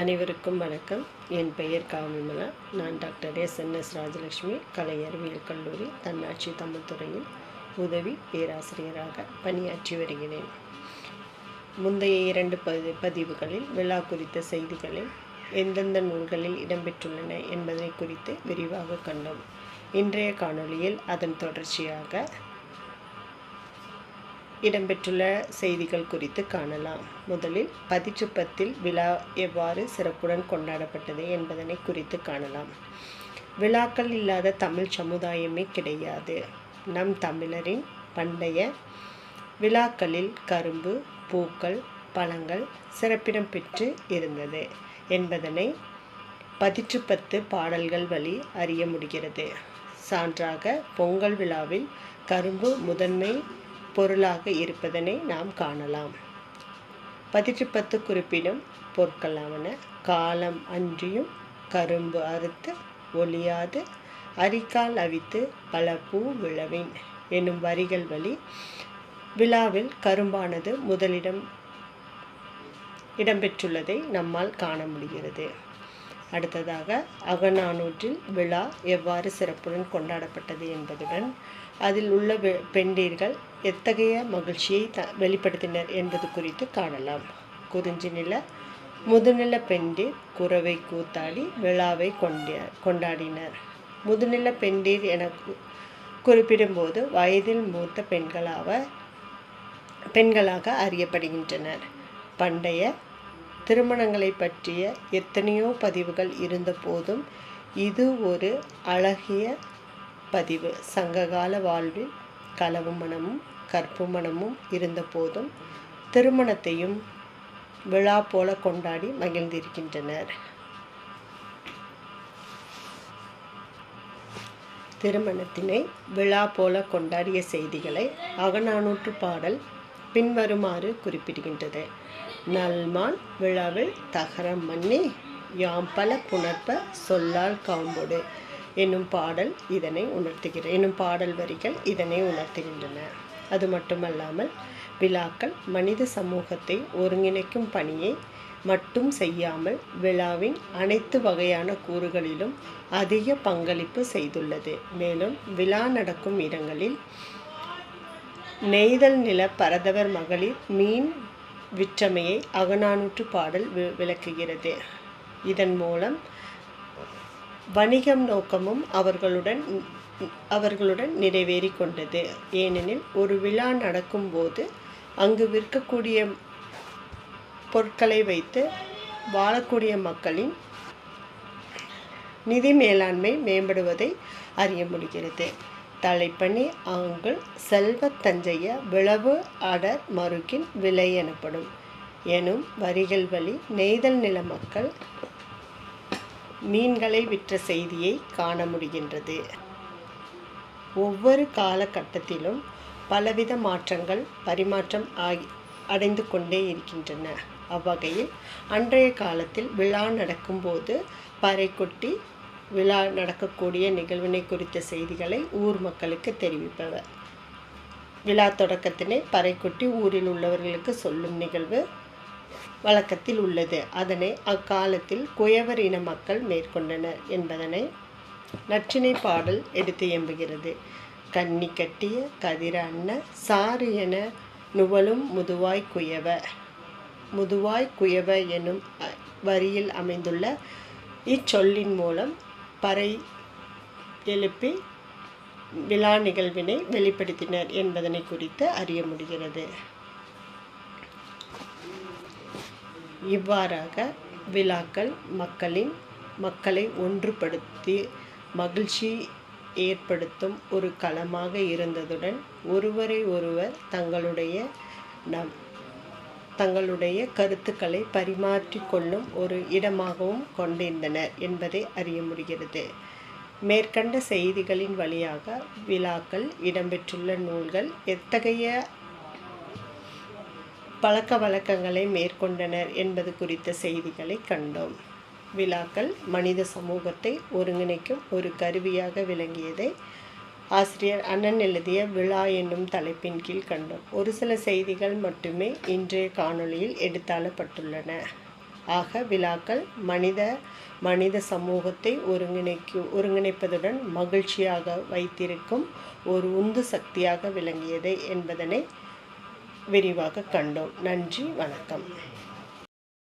அனைவருக்கும் வணக்கம். என் பெயர் காவிமலா. நான் டாக்டர் எஸ் ராஜலட்சுமி கலை அறிவியல் கல்லூரி தன்னாட்சி தமிழ் துறையில் உதவி பேராசிரியராக பணியாற்றி வருகிறேன். முந்தைய 2 பதிவுகளில் விழா குறித்த செய்திகளில் எந்தெந்த நூல்களில் இடம்பெற்றுள்ளன என்பதை குறித்து விரிவாக கண்டோம். இன்றைய காணொளியில் அதன் தொடர்ச்சியாக இடம்பெற்றுள்ள செய்திகள் குறித்து காணலாம். முதலில் பதிற்றுப்பத்தில் விழா எவ்வாறு சிறப்புடன் கொண்டாடப்பட்டது என்பதனை குறித்து காணலாம். விழாக்கள் இல்லாத தமிழ் சமுதாயமே கிடையாது. நம் தமிழரின் பண்டைய விழாக்களில் கரும்பு, பூக்கள், பழங்கள் சிறப்பிடம் பெற்று இருந்தது என்பதனை பதிற்றுப்பத்து பாடல்கள் வழி அறிய முடிகிறது. சான்றாக பொங்கல் விழாவில் கரும்பு முதன்மை பொருளாக இருப்பதனை நாம் காணலாம். பதிற்றுப்பத்து குறிப்பிடும் பொருட்களாவன: காலம் அன்றியும் கரும்பு அறுத்து ஒளியாது அரிக்கால் அவித்து பல பூ விழவின் என்னும் வரிகள் வழி விழாவில் கரும்பானது இடம்பெற்றுள்ளதை நம்மால் காண முடிகிறது. அடுத்ததாக அகநானூற்றில் விழா எவ்வாறு சிறப்புடன் கொண்டாடப்பட்டது என்பதுடன் அதில் உள்ள பெண்டீர்கள் எத்தகைய மகிழ்ச்சியை வெளிப்படுத்தினர் என்பது குறித்து காணலாம். குறிஞ்சி நில முதுநில பெண்டீர் குரவை கூத்தாடி விழாவை கொண்டாடினர். முதுநில பெண்டீர் என குறிப்பிடும்போது வயதில் மூத்த பெண்களாக அறியப்படுகின்றனர். பண்டைய திருமணங்களை பற்றிய எத்தனையோ பதிவுகள் இருந்த போதும் இது ஒரு அழகிய பதிவு. சங்ககால வாழ்வில் களவு மனமும் கற்பு மனமும் இருந்த போதும் திருமணத்தையும் விழா போல கொண்டாடி மகிழ்ந்திருக்கின்றனர். திருமணத்தினை விழா போல கொண்டாடிய செய்திகளை அகநானூற்று பாடல் பின்வருமாறு குறிப்பிடுகின்றது. நல்மான் விழாவில் தகரம் மன்னி யாம்பல புணர்ப்ப சொல்லால் காம்பொடு என்னும் பாடல் வரிகள் இதனை உணர்த்துகின்றன. அது மட்டுமல்லாமல் விழாக்கள் மனித சமூகத்தை ஒருங்கிணைக்கும் பணியை மட்டும் செய்யாமல் விழாவின் அனைத்து வகையான கூறுகளிலும் அதிக பங்களிப்பு செய்துள்ளது. மேலும் விழா நடக்கும் இடங்களில் நெய்தல் நில பரதவர் மகளிர் மீன் விற்றமையை அகநானூற்று பாடல் விளக்குகிறது. இதன் மூலம் வணிகம் நோக்கமும் அவர்களுடன் நிறைவேறி கொண்டது. ஏனெனில் ஒரு விழா நடக்கும்போது அங்கு விற்கக்கூடிய பொருட்களை வைத்து வாழக்கூடிய மக்களின் நிதி மேலாண்மை மேம்படுவதை அறிய முடிகிறது. தலைப்பணி ஆங்குள் செல்வ தஞ்சைய விளவு அடர் மறுக்கின் விலை எனப்படும் எனும் வரிகள் வழி நெய்தல் நில மக்கள் மீன்களை விற்ற செய்தியை காண முடிகின்றது. ஒவ்வொரு காலகட்டத்திலும் பலவித மாற்றங்கள் பரிமாற்றம் அடைந்து கொண்டே இருக்கின்றன. அவ்வகையில் அன்றைய காலத்தில் விழா நடக்கும்போது பறை கொட்டி விழா நடக்கக்கூடிய நிகழ்வினை குறித்த செய்திகளை ஊர் மக்களுக்கு தெரிவிப்பவர். விழா தொடக்கத்தினை பறை கொட்டி ஊரில் உள்ளவர்களுக்கு சொல்லும் நிகழ்வு வழக்கத்தில் உள்ளது. அதனை அக்காலத்தில் குயவர் இன மக்கள் மேற்கொண்டனர் என்பதனை நற்றிணை பாடல் எடுத்து எம்புகிறது. கன்னி கட்டிய கதிர அன்ன சாறு என நுவலும் முதுவாய் குயவ எனும் வரியில் அமைந்துள்ள இச்சொல்லின் மூலம் பறை எழுப்பி விழா நிகழ்வினை வெளிப்படுத்தினர் என்பதனை குறித்து அறிய முடிகிறது. இவ்வாறாக விழாக்கள் மக்களை ஒன்றுபடுத்தி மகிழ்ச்சி ஏற்படுத்தும் ஒரு களமாக இருந்ததுடன் ஒருவரை ஒருவர் தங்களுடைய கருத்துக்களை பரிமாற்றிக்கொள்ளும் ஒரு இடமாகவும் கொண்டிருந்தனர் என்பதை அறிய முடிகிறது. மேற்கண்ட செய்திகளின் வழியாக விழாக்கள் இடம்பெற்றுள்ள நூல்கள் எத்தகைய பழக்க வழக்கங்களை மேற்கொண்டனர் என்பது குறித்த செய்திகளை கண்டோம். விழாக்கள் மனித சமூகத்தை ஒருங்கிணைக்கும் ஒரு கருவியாக விளங்கியதை ஆசிரியர் அண்ணன் எழுதிய விழா என்னும் தலைப்பின் கீழ் கண்டோம். ஒரு சில செய்திகள் மட்டுமே இன்றைய காணொளியில் எடுத்தாளப்பட்டுள்ளன. ஆக விழாக்கள் மனித சமூகத்தை ஒருங்கிணைப்பதுடன் மகிழ்ச்சியாக வைத்திருக்கும் ஒரு உந்து சக்தியாக விளங்கியது என்பதனை விரிவாக கண்டோம். நன்றி, வணக்கம்.